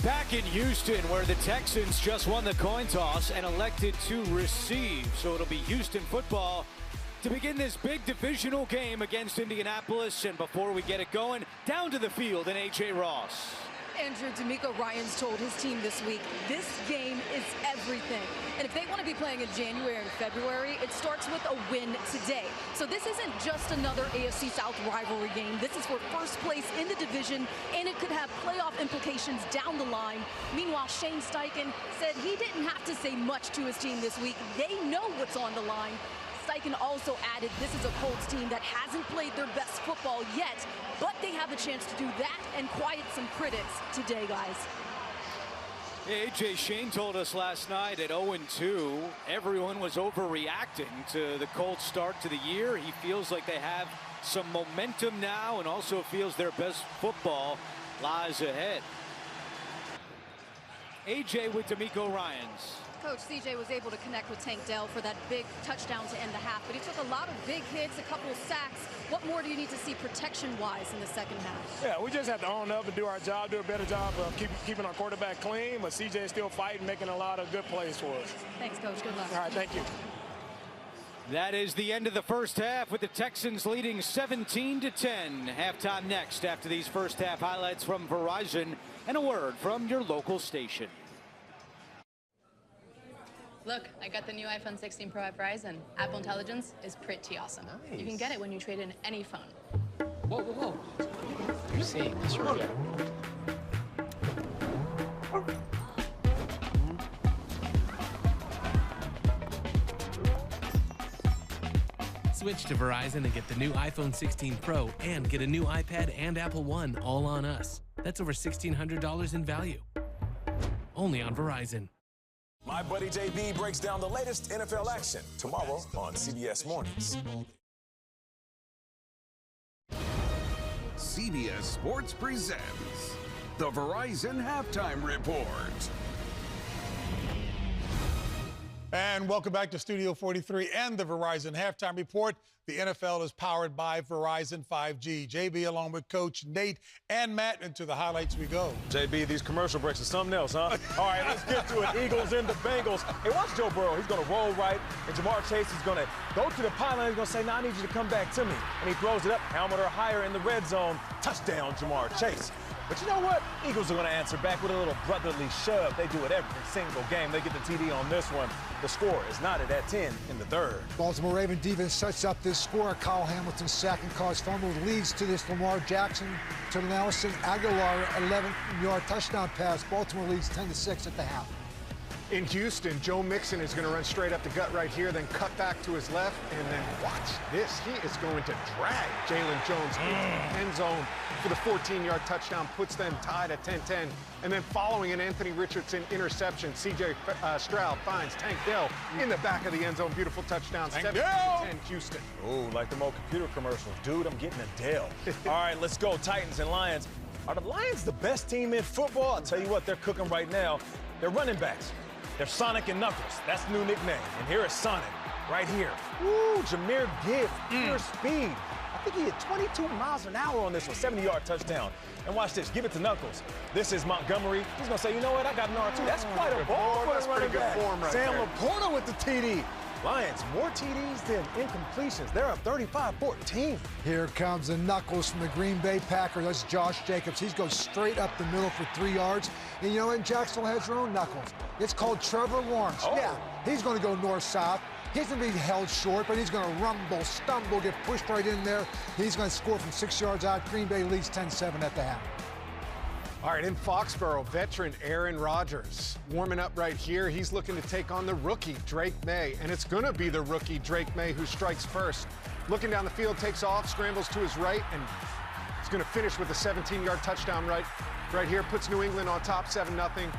Back in Houston, where the Texans just won the coin toss and elected to receive. So it'll be Houston football to begin this big divisional game against Indianapolis. And before we get it going, down to the field in A.J. Ross. Andrew, DeMeco Ryans told his team this week, this game is everything. And if they want to be playing in January and February, it starts with a win today. So this isn't just another AFC South rivalry game. This is for first place in the division, and it could have playoff implications down the line. Meanwhile, Shane Steichen said he didn't have to say much to his team this week. They know what's on the line. Steichen also added this is a Colts team that hasn't played their best football yet, but they have a chance to do that and quiet some critics today, guys. AJ, Shane told us last night at 0-2, everyone was overreacting to the Colts start to the year. He feels like they have some momentum now and also feels their best football lies ahead. AJ with DeMeco Ryans. Coach, CJ was able to connect with Tank Dell for that big touchdown to end the half, but he took a lot of big hits, a couple of sacks. What more do you need to see protection-wise in the second half? Yeah, we just have to own up and do our job, do a better job of keeping our quarterback clean, but CJ is still fighting, making a lot of good plays for us. Thanks, Coach. Good luck. All right, thank you. That is the end of the first half with the Texans leading 17-10. Halftime next after these first half highlights from Verizon and a word from your local station. Look, I got the new iPhone 16 Pro at Verizon. Apple Intelligence is pretty awesome. Nice. You can get it when you trade in any phone. Whoa, whoa, whoa. You're seeing this right here. Switch to Verizon and get the new iPhone 16 Pro and get a new iPad and Apple One all on us. That's over $1,600 in value. Only on Verizon. My buddy JB breaks down the latest NFL action tomorrow on CBS Mornings. CBS Sports presents the Verizon Halftime Report. And welcome back to Studio 43 and the Verizon Halftime Report. The NFL is powered by Verizon 5G. JB along with Coach Nate and Matt, into the highlights we go. JB, these commercial breaks are something else, huh? All right, let's get to it. Eagles and the Bengals. Hey, watch Joe Burrow. He's going to roll right, and Jamar Chase is going to go to the pylon. He's going to say, "Now I need you to come back to me." And he throws it up, helmet or higher in the red zone. Touchdown, Jamar Chase. But you know what? Eagles are going to answer back with a little brotherly shove. They do it every single game. They get the TD on this one. The score is knotted at 10 in the third. Baltimore Raven defense sets up this score. Kyle Hamilton's sack and caused fumble leads to this Lamar Jackson to Nelson Aguilar 11-yard touchdown pass. Baltimore leads 10-6 at the half. In Houston, Joe Mixon is going to run straight up the gut right here, then cut back to his left, and then watch this. He is going to drag Jalen Jones into the end zone for the 14-yard touchdown, puts them tied at 10-10. And then following an Anthony Richardson interception, C.J. Stroud finds Tank Dell in the back of the end zone. Beautiful touchdown, 7-10 Houston. Ooh, like them old computer commercials. Dude, I'm getting a Dell. All right, let's go. Titans and Lions. Are the Lions the best team in football? I'll tell you what, they're cooking right now. They're running backs. They're Sonic and Knuckles. That's the new nickname. And here is Sonic right here. Woo, Jahmyr Gibbs, pure speed. I think he hit 22 miles an hour on this one, 70-yard touchdown. And watch this, give it to Knuckles. This is Montgomery. He's gonna say, you know what, I got an R2. That's quite a ball for a running back. Sam Laporta with the TD. Lions, more TDs than incompletions. They're up 35-14. Here comes the Knuckles from the Green Bay Packers. That's Josh Jacobs. He goes straight up the middle for 3 yards. And you know what? Jacksonville has their own Knuckles. It's called Trevor Lawrence. Oh. Yeah, he's going to go north-south. He's going to be held short, but he's going to rumble, stumble, get pushed right in there. He's going to score from 6 yards out. Green Bay leads 10-7 at the half. All right, in Foxborough, veteran Aaron Rodgers warming up right here. He's looking to take on the rookie, Drake May, and it's going to be the rookie, Drake May, who strikes first. Looking down the field, takes off, scrambles to his right, and he's going to finish with a 17-yard touchdown right here. Puts New England on top, 7-0.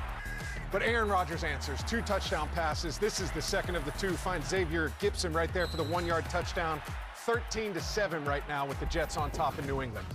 But Aaron Rodgers answers. 2 touchdown passes. This is the second of the 2. Finds Xavier Gibson right there for the 1-yard touchdown. 13-7 right now with the Jets on top in New England.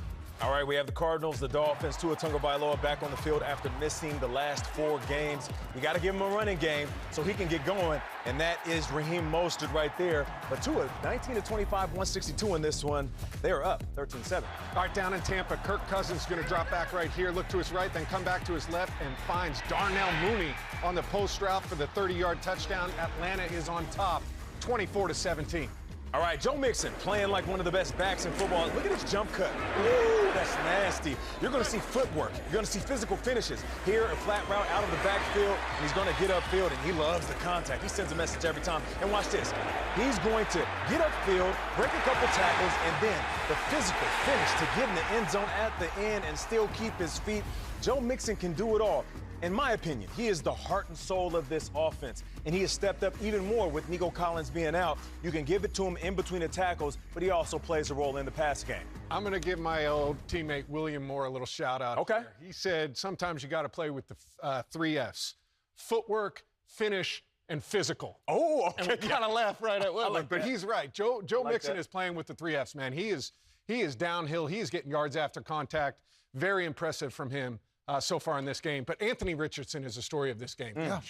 All right, we have the Cardinals, the Dolphins, Tua Tagovailoa back on the field after missing the last 4 games. You got to give him a running game so he can get going, and that is Raheem Mostert right there. But Tua, 19 to 25, 162 in this one. They are up 13-7. All right, down in Tampa, Kirk Cousins is going to drop back right here, look to his right, then come back to his left, and finds Darnell Mooney on the post route for the 30-yard touchdown. Atlanta is on top, 24-17. All right, Joe Mixon playing like one of the best backs in football. Look at his jump cut. Ooh, that's nasty. You're going to see footwork. You're going to see physical finishes. Here, a flat route out of the backfield, and he's going to get upfield, and he loves the contact. He sends a message every time. And watch this. He's going to get upfield, break a couple tackles, and then the physical finish to get in the end zone at the end and still keep his feet. Joe Mixon can do it all. In my opinion, he is the heart and soul of this offense, and he has stepped up even more with Nico Collins being out. You can give it to him in between the tackles, but he also plays a role in the pass game. I'm going to give my old teammate William Moore a little shout out. Okay. Here. He said sometimes you got to play with the 3 F's: footwork, finish, and physical. Oh, okay. And we kind of laugh right at William, but he's right. Joe Mixon that. is playing with the 3 F's, man. He is downhill. He is getting yards after contact. Very impressive from him. So far in this game. But Anthony Richardson is the story of this game. Yeah.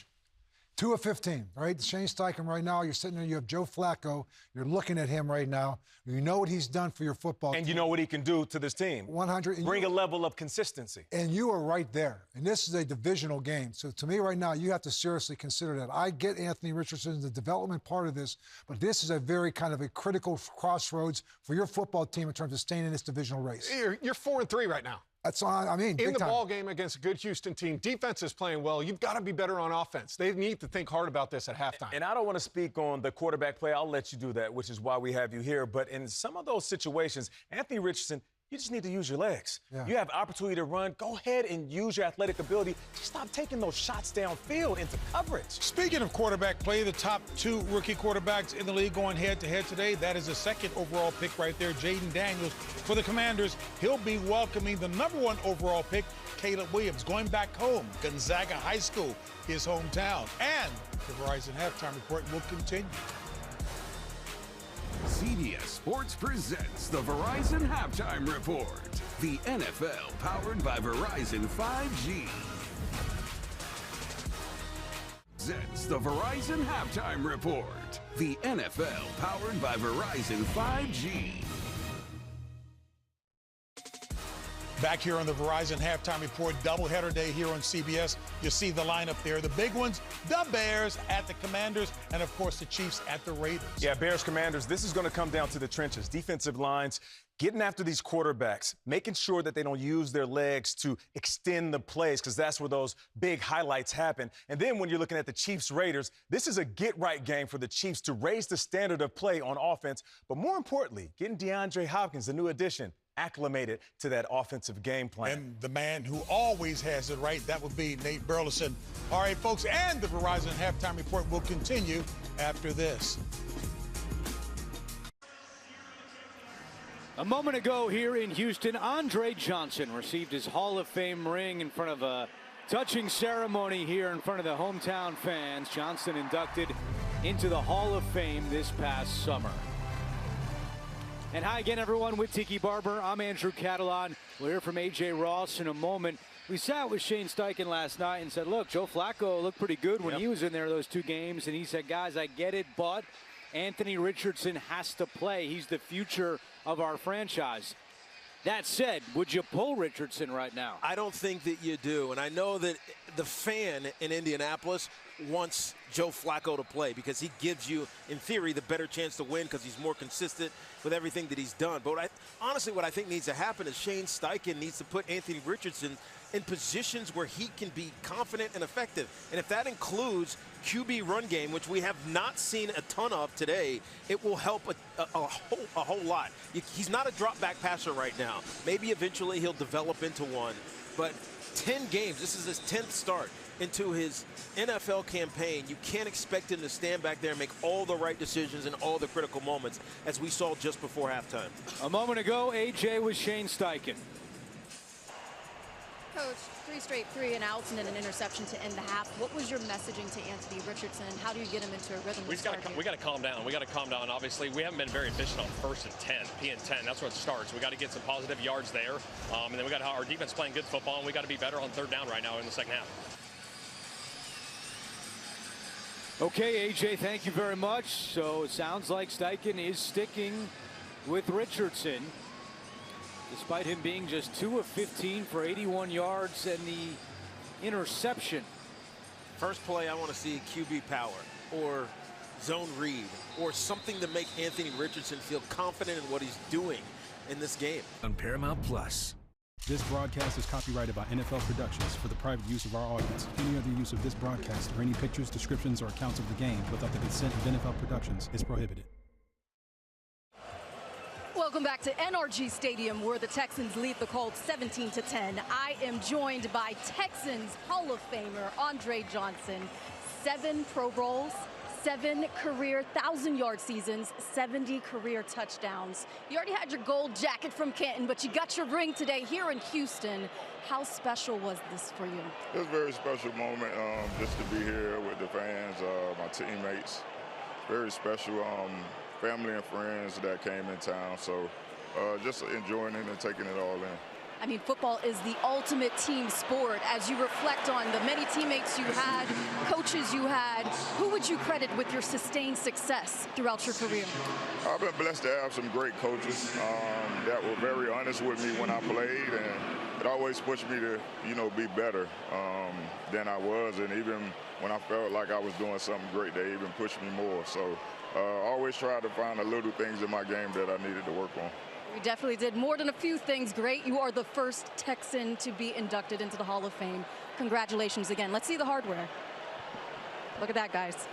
2 of 15, right? Shane Steichen right now, you're sitting there, you have Joe Flacco. You're looking at him right now. You know what he's done for your football team. And you know what he can do to this team. 100. Bring a level of consistency. And you are right there. And this is a divisional game. So to me right now, you have to seriously consider that. I get Anthony Richardson, the development part of this, but this is a very kind of a critical crossroads for your football team in terms of staying in this divisional race. You're 4-3 right now. That's all I mean. In the ball game against a good Houston team, defense is playing well. You've got to be better on offense. They need to think hard about this at halftime. And I don't want to speak on the quarterback play. I'll let you do that, which is why we have you here. But in some of those situations, Anthony Richardson, you just need to use your legs. Yeah. You have opportunity to run. Go ahead and use your athletic ability. Just stop taking those shots downfield into coverage. Speaking of quarterback play, the top 2 rookie quarterbacks in the league going head-to-head today. That is the 2nd overall pick right there, Jaden Daniels. For the Commanders, he'll be welcoming the number 1 overall pick, Caleb Williams, going back home, Gonzaga High School, his hometown. And the Verizon Halftime Report will continue. CBS Sports presents the Verizon Halftime Report. The NFL powered by Verizon 5G. Presents the Verizon Halftime Report. The NFL powered by Verizon 5G. Back here on the Verizon Halftime Report, doubleheader day here on CBS. You see the lineup there. The big ones, the Bears at the Commanders, and, of course, the Chiefs at the Raiders. Yeah, Bears, Commanders, this is going to come down to the trenches. Defensive lines, getting after these quarterbacks, making sure that they don't use their legs to extend the plays, because that's where those big highlights happen. And then when you're looking at the Chiefs-Raiders, this is a get-right game for the Chiefs to raise the standard of play on offense. But more importantly, getting DeAndre Hopkins, the new addition, acclimated to that offensive game plan. And the man who always has it right, that would be Nate Burleson. All right, folks, and the Verizon Halftime Report will continue after this. A moment ago here in Houston, Andre Johnson received his Hall of Fame ring in front of a touching ceremony here in front of the hometown fans. Johnson inducted into the Hall of Fame this past summer. And hi again, everyone, with Tiki Barber. I'm Andrew Catalan. We'll hear from A.J. Ross in a moment. We sat with Shane Steichen last night and said, look, Joe Flacco looked pretty good when he was in there those 2 games. And he said, guys, I get it, but Anthony Richardson has to play. He's the future of our franchise. That said, would you pull Richardson right now? I don't think that you do. And I know that the fan in Indianapolis wants Joe Flacco to play because he gives you, in theory, the better chance to win because he's more consistent with everything that he's done. But honestly, what I think needs to happen is Shane Steichen needs to put Anthony Richardson in positions where he can be confident and effective. And if that includes QB run game, which we have not seen a ton of today, it will help a whole lot. He's not a drop-back passer right now. Maybe eventually he'll develop into one. But 10 games, this is his 10th start into his NFL campaign. You can't expect him to stand back there and make all the right decisions in all the critical moments, as we saw just before halftime. A moment ago, A.J. was Shane Steichen. Coach, 3 straight 3-and-outs and then an interception to end the half. What was your messaging to Anthony Richardson? How do you get him into a rhythm? We got to calm down. We got to calm down. Obviously, we haven't been very efficient on 1st and 10, P and 10. That's where it starts. We got to get some positive yards there, and then we got our defense playing good football, and we got to be better on 3rd down right now in the second half. Okay, AJ, thank you very much. So it sounds like Steichen is sticking with Richardson, despite him being just 2 of 15 for 81 yards and the interception. First play, I want to see QB power or zone read or something to make Anthony Richardson feel confident in what he's doing in this game. On Paramount Plus. This broadcast is copyrighted by NFL Productions for the private use of our audience. Any other use of this broadcast or any pictures, descriptions, or accounts of the game without the consent of NFL Productions is prohibited. Welcome back to NRG Stadium, where the Texans lead the Colts 17-10. I am joined by Texans Hall of Famer Andre Johnson. 7 Pro Bowls, 7 career 1,000-yard seasons, 70 career touchdowns. You already had your gold jacket from Canton, but you got your ring today here in Houston. How special was this for you? It was a very special moment just to be here with the fans, my teammates. Very special. Family and friends that came in town, so just enjoying it and taking it all in. I mean, football is the ultimate team sport. As you reflect on the many teammates you had, coaches you had, who would you credit with your sustained success throughout your career? I've been blessed to have some great coaches that were very honest with me when I played, and it always pushed me to, be better than I was, and even when I felt like I was doing something great, they even pushed me more. So always tried to find the little things in my game that I needed to work on. You definitely did more than a few things great. You are the first Texan to be inducted into the Hall of Fame. Congratulations again. Let's see the hardware. Look at that, guys.